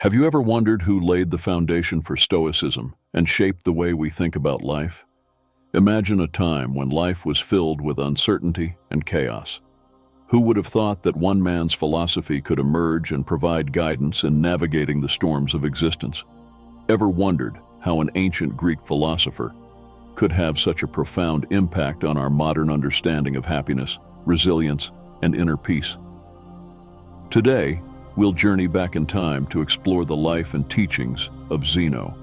Have you ever wondered who laid the foundation for Stoicism and shaped the way we think about life? Imagine a time when life was filled with uncertainty and chaos. Who would have thought that one man's philosophy could emerge and provide guidance in navigating the storms of existence? Ever wondered how an ancient Greek philosopher could have such a profound impact on our modern understanding of happiness, resilience, and inner peace? Today, we'll journey back in time to explore the life and teachings of Zeno,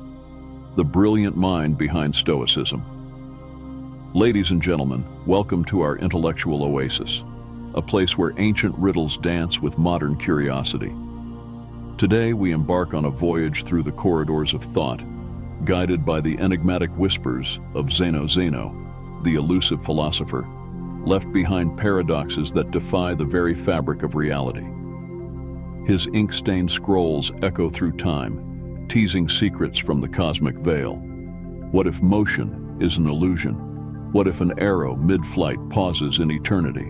the brilliant mind behind Stoicism. Ladies and gentlemen, welcome to our intellectual oasis, a place where ancient riddles dance with modern curiosity. Today, we embark on a voyage through the corridors of thought, guided by the enigmatic whispers of Zeno, the elusive philosopher, left behind paradoxes that defy the very fabric of reality. His ink-stained scrolls echo through time, teasing secrets from the cosmic veil. What if motion is an illusion? What if an arrow mid-flight pauses in eternity?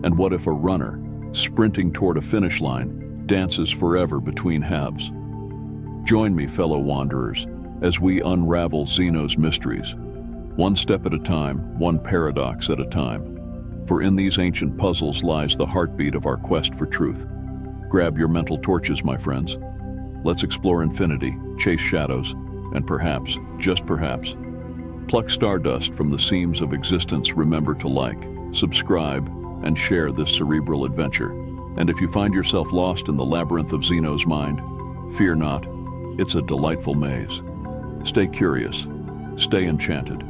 And what if a runner, sprinting toward a finish line, dances forever between halves? Join me, fellow wanderers, as we unravel Zeno's mysteries, one step at a time, one paradox at a time. For in these ancient puzzles lies the heartbeat of our quest for truth. Grab your mental torches, my friends. Let's explore infinity, chase shadows, and perhaps, just perhaps, pluck stardust from the seams of existence. Remember to like, subscribe, and share this cerebral adventure. And if you find yourself lost in the labyrinth of Zeno's mind, fear not, it's a delightful maze. Stay curious, stay enchanted.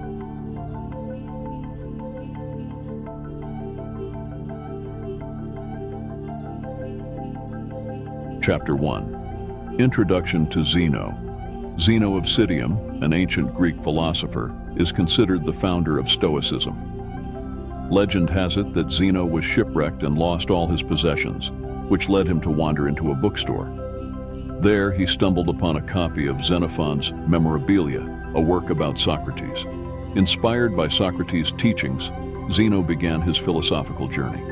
Chapter 1. Introduction to Zeno. Zeno of Citium, an ancient Greek philosopher, is considered the founder of Stoicism. Legend has it that Zeno was shipwrecked and lost all his possessions, which led him to wander into a bookstore. There he stumbled upon a copy of Xenophon's Memorabilia, a work about Socrates. Inspired by Socrates' teachings, Zeno began his philosophical journey.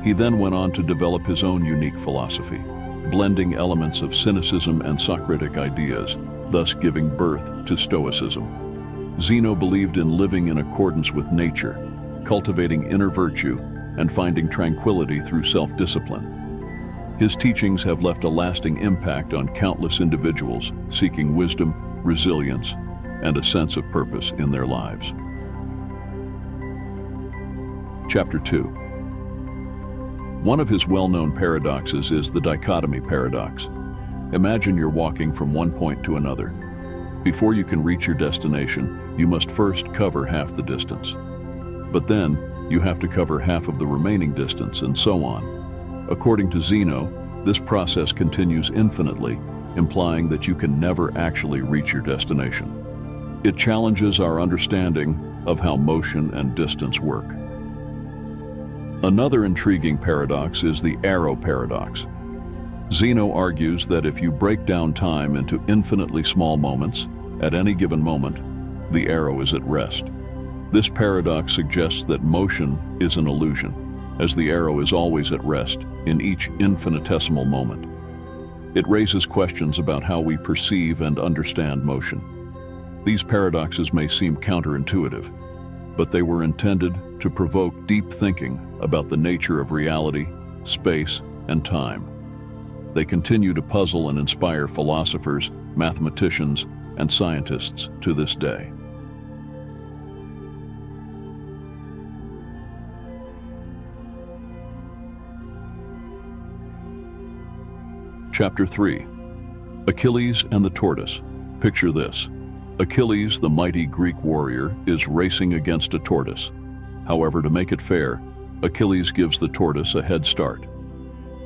He then went on to develop his own unique philosophy, blending elements of cynicism and Socratic ideas, thus giving birth to Stoicism. Zeno believed in living in accordance with nature, cultivating inner virtue, and finding tranquility through self-discipline. His teachings have left a lasting impact on countless individuals seeking wisdom, resilience, and a sense of purpose in their lives. Chapter 2. One of his well-known paradoxes is the dichotomy paradox. Imagine you're walking from one point to another. Before you can reach your destination, you must first cover half the distance. But then, you have to cover half of the remaining distance, and so on. According to Zeno, this process continues infinitely, implying that you can never actually reach your destination. It challenges our understanding of how motion and distance work. Another intriguing paradox is the arrow paradox. Zeno argues that if you break down time into infinitely small moments, at any given moment, the arrow is at rest. This paradox suggests that motion is an illusion, as the arrow is always at rest in each infinitesimal moment. It raises questions about how we perceive and understand motion. These paradoxes may seem counterintuitive, but they were intended to provoke deep thinking about the nature of reality, space, and time. They continue to puzzle and inspire philosophers, mathematicians, and scientists to this day. Chapter 3. Achilles and the tortoise. Picture this. Achilles, the mighty Greek warrior, is racing against a tortoise. However, to make it fair, Achilles gives the tortoise a head start.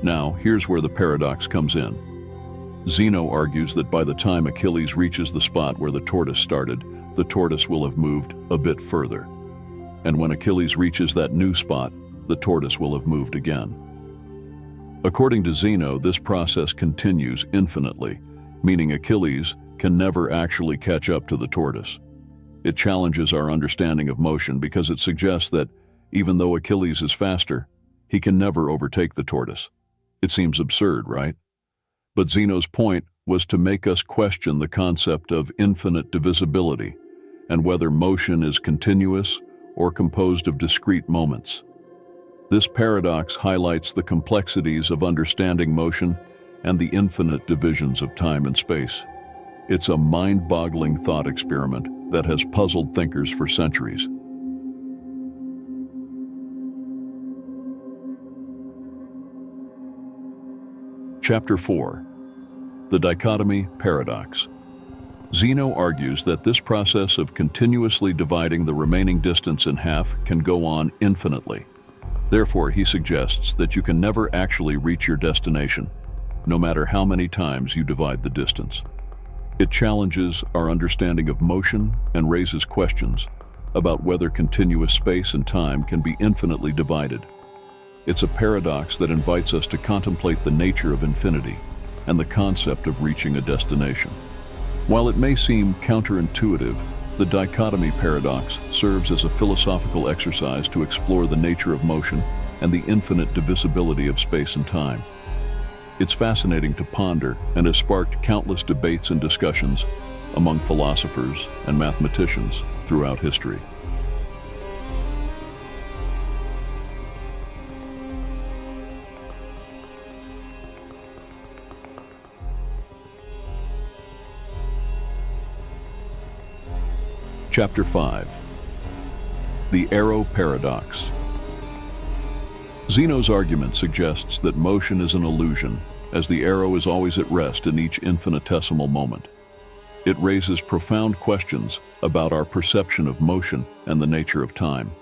Now, here's where the paradox comes in. Zeno argues that by the time Achilles reaches the spot where the tortoise started, the tortoise will have moved a bit further. And when Achilles reaches that new spot, the tortoise will have moved again. According to Zeno, this process continues infinitely, meaning Achilles can never actually catch up to the tortoise. It challenges our understanding of motion because it suggests that, even though Achilles is faster, he can never overtake the tortoise. It seems absurd, right? But Zeno's point was to make us question the concept of infinite divisibility and whether motion is continuous or composed of discrete moments. This paradox highlights the complexities of understanding motion and the infinite divisions of time and space. It's a mind-boggling thought experiment that has puzzled thinkers for centuries. Chapter 4. The Dichotomy Paradox. Zeno argues that this process of continuously dividing the remaining distance in half can go on infinitely. Therefore, he suggests that you can never actually reach your destination, no matter how many times you divide the distance. It challenges our understanding of motion and raises questions about whether continuous space and time can be infinitely divided. It's a paradox that invites us to contemplate the nature of infinity and the concept of reaching a destination. While it may seem counterintuitive, the dichotomy paradox serves as a philosophical exercise to explore the nature of motion and the infinite divisibility of space and time. It's fascinating to ponder and has sparked countless debates and discussions among philosophers and mathematicians throughout history. Chapter 5. The Arrow Paradox. Zeno's argument suggests that motion is an illusion, as the arrow is always at rest in each infinitesimal moment. It raises profound questions about our perception of motion and the nature of time.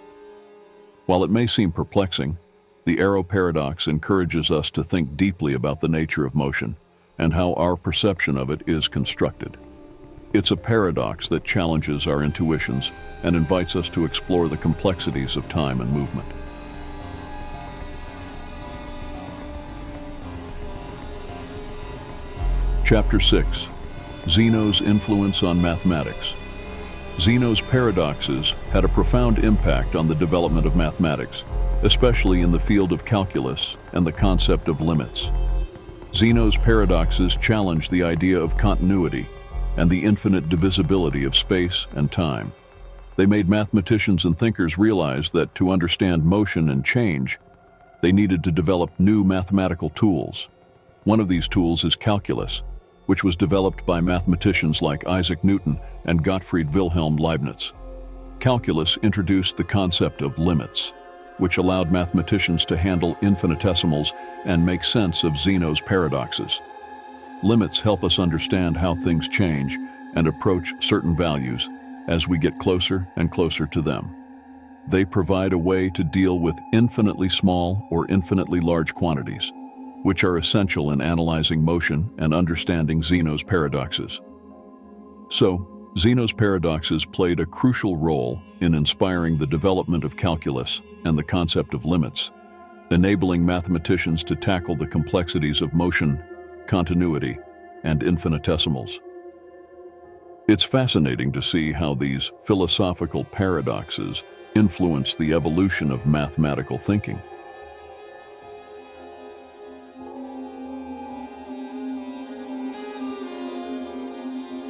While it may seem perplexing, the arrow paradox encourages us to think deeply about the nature of motion and how our perception of it is constructed. It's a paradox that challenges our intuitions and invites us to explore the complexities of time and movement. Chapter 6. Zeno's Influence on Mathematics. Zeno's paradoxes had a profound impact on the development of mathematics, especially in the field of calculus and the concept of limits. Zeno's paradoxes challenged the idea of continuity and the infinite divisibility of space and time. They made mathematicians and thinkers realize that to understand motion and change, they needed to develop new mathematical tools. One of these tools is calculus, which was developed by mathematicians like Isaac Newton and Gottfried Wilhelm Leibniz. Calculus introduced the concept of limits, which allowed mathematicians to handle infinitesimals and make sense of Zeno's paradoxes. Limits help us understand how things change and approach certain values as we get closer and closer to them. They provide a way to deal with infinitely small or infinitely large quantities, which are essential in analyzing motion and understanding Zeno's paradoxes. So, Zeno's paradoxes played a crucial role in inspiring the development of calculus and the concept of limits, enabling mathematicians to tackle the complexities of motion, continuity, and infinitesimals. It's fascinating to see how these philosophical paradoxes influence the evolution of mathematical thinking.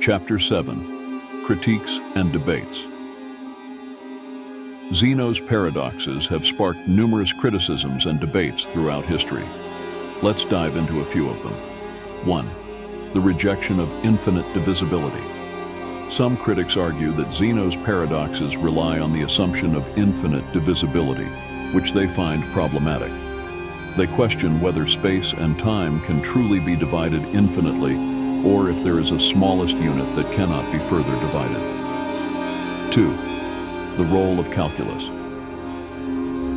Chapter 7. Critiques and Debates. Zeno's paradoxes have sparked numerous criticisms and debates throughout history. Let's dive into a few of them. 1. The rejection of infinite divisibility. Some critics argue that Zeno's paradoxes rely on the assumption of infinite divisibility, which they find problematic. They question whether space and time can truly be divided infinitely, or if there is a smallest unit that cannot be further divided. 2. The role of calculus.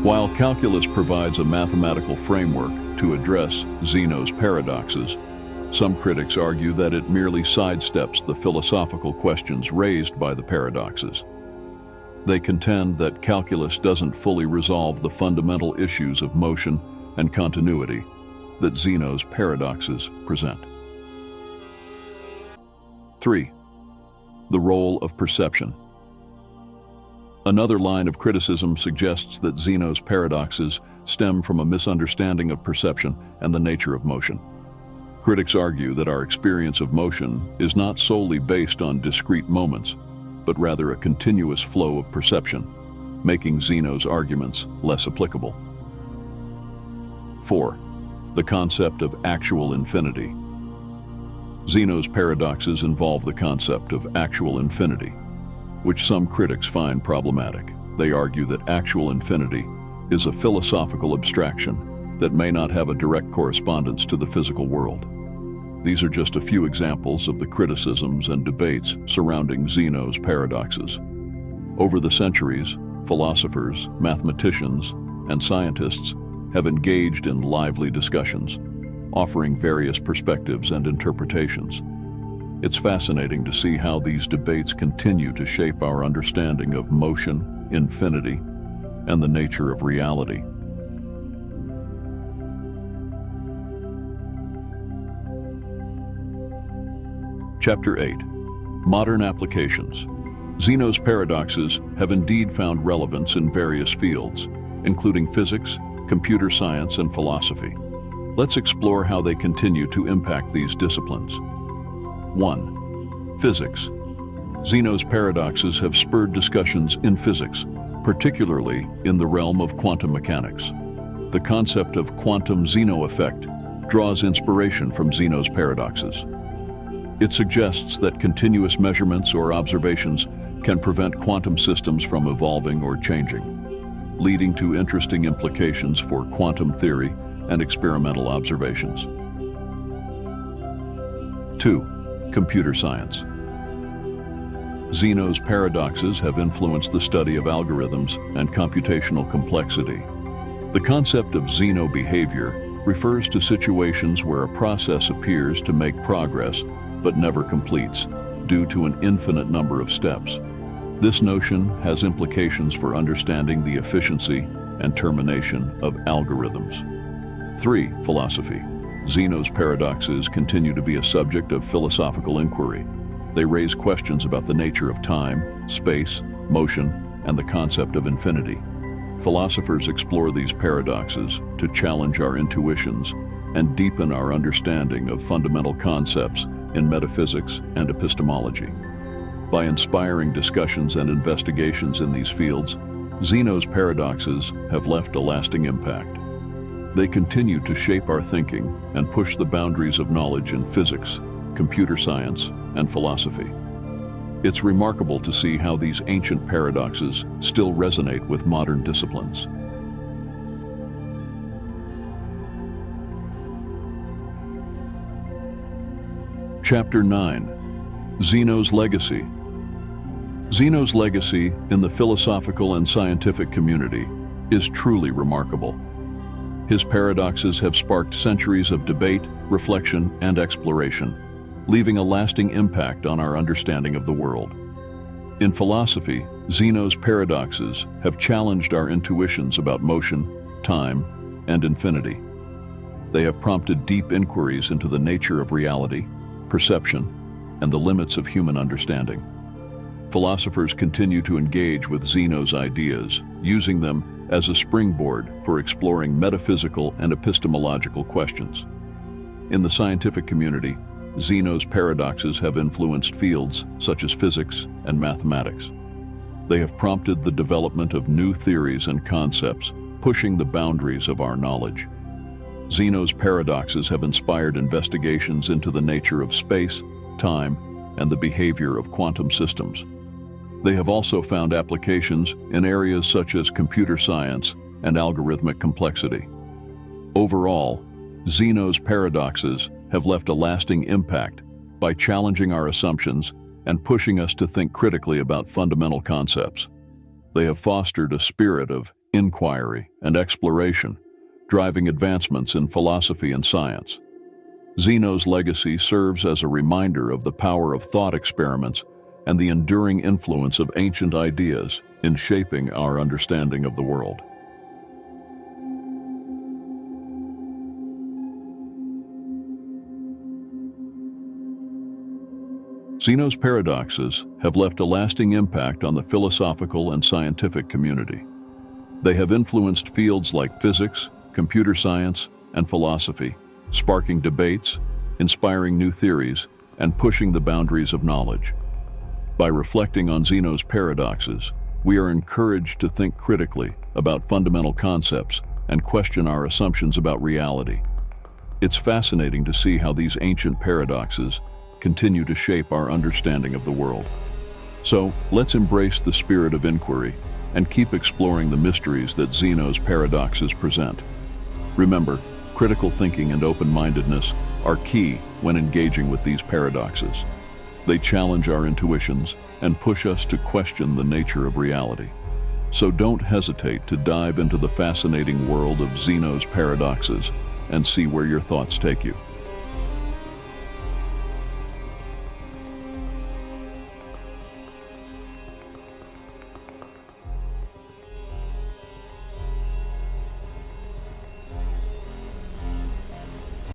While calculus provides a mathematical framework to address Zeno's paradoxes, some critics argue that it merely sidesteps the philosophical questions raised by the paradoxes. They contend that calculus doesn't fully resolve the fundamental issues of motion and continuity that Zeno's paradoxes present. 3. The role of perception. Another line of criticism suggests that Zeno's paradoxes stem from a misunderstanding of perception and the nature of motion. Critics argue that our experience of motion is not solely based on discrete moments, but rather a continuous flow of perception, making Zeno's arguments less applicable. 4. The concept of actual infinity. Zeno's paradoxes involve the concept of actual infinity, which some critics find problematic. They argue that actual infinity is a philosophical abstraction that may not have a direct correspondence to the physical world. These are just a few examples of the criticisms and debates surrounding Zeno's paradoxes. Over the centuries, philosophers, mathematicians, and scientists have engaged in lively discussions, offering various perspectives and interpretations. It's fascinating to see how these debates continue to shape our understanding of motion, infinity, and the nature of reality. Chapter 8. Modern applications. Zeno's paradoxes have indeed found relevance in various fields, including physics, computer science, and philosophy. Let's explore how they continue to impact these disciplines. 1. Physics. Zeno's paradoxes have spurred discussions in physics, particularly in the realm of quantum mechanics. The concept of quantum Zeno effect draws inspiration from Zeno's paradoxes. It suggests that continuous measurements or observations can prevent quantum systems from evolving or changing, leading to interesting implications for quantum theory and experimental observations. 2. Computer science. Zeno's paradoxes have influenced the study of algorithms and computational complexity. The concept of Zeno behavior refers to situations where a process appears to make progress but never completes, due to an infinite number of steps. This notion has implications for understanding the efficiency and termination of algorithms. 3. Philosophy. Zeno's paradoxes continue to be a subject of philosophical inquiry. They raise questions about the nature of time, space, motion, and the concept of infinity. Philosophers explore these paradoxes to challenge our intuitions and deepen our understanding of fundamental concepts in metaphysics and epistemology. By inspiring discussions and investigations in these fields, Zeno's paradoxes have left a lasting impact. They continue to shape our thinking and push the boundaries of knowledge in physics, computer science, and philosophy. It's remarkable to see how these ancient paradoxes still resonate with modern disciplines. Chapter 9. Zeno's legacy. Zeno's legacy in the philosophical and scientific community is truly remarkable. His paradoxes have sparked centuries of debate, reflection, and exploration, leaving a lasting impact on our understanding of the world. In philosophy, Zeno's paradoxes have challenged our intuitions about motion, time, and infinity. They have prompted deep inquiries into the nature of reality, perception, and the limits of human understanding. Philosophers continue to engage with Zeno's ideas, using them as a springboard for exploring metaphysical and epistemological questions. In the scientific community, Zeno's paradoxes have influenced fields such as physics and mathematics. They have prompted the development of new theories and concepts, pushing the boundaries of our knowledge. Zeno's paradoxes have inspired investigations into the nature of space, time, and the behavior of quantum systems. They have also found applications in areas such as computer science and algorithmic complexity. Overall, Zeno's paradoxes have left a lasting impact by challenging our assumptions and pushing us to think critically about fundamental concepts. They have fostered a spirit of inquiry and exploration, driving advancements in philosophy and science. Zeno's legacy serves as a reminder of the power of thought experiments and the enduring influence of ancient ideas in shaping our understanding of the world. Zeno's paradoxes have left a lasting impact on the philosophical and scientific community. They have influenced fields like physics, computer science, and philosophy, sparking debates, inspiring new theories, and pushing the boundaries of knowledge. By reflecting on Zeno's paradoxes, we are encouraged to think critically about fundamental concepts and question our assumptions about reality. It's fascinating to see how these ancient paradoxes continue to shape our understanding of the world. So, let's embrace the spirit of inquiry and keep exploring the mysteries that Zeno's paradoxes present. Remember, critical thinking and open-mindedness are key when engaging with these paradoxes. They challenge our intuitions and push us to question the nature of reality. So don't hesitate to dive into the fascinating world of Zeno's paradoxes and see where your thoughts take you.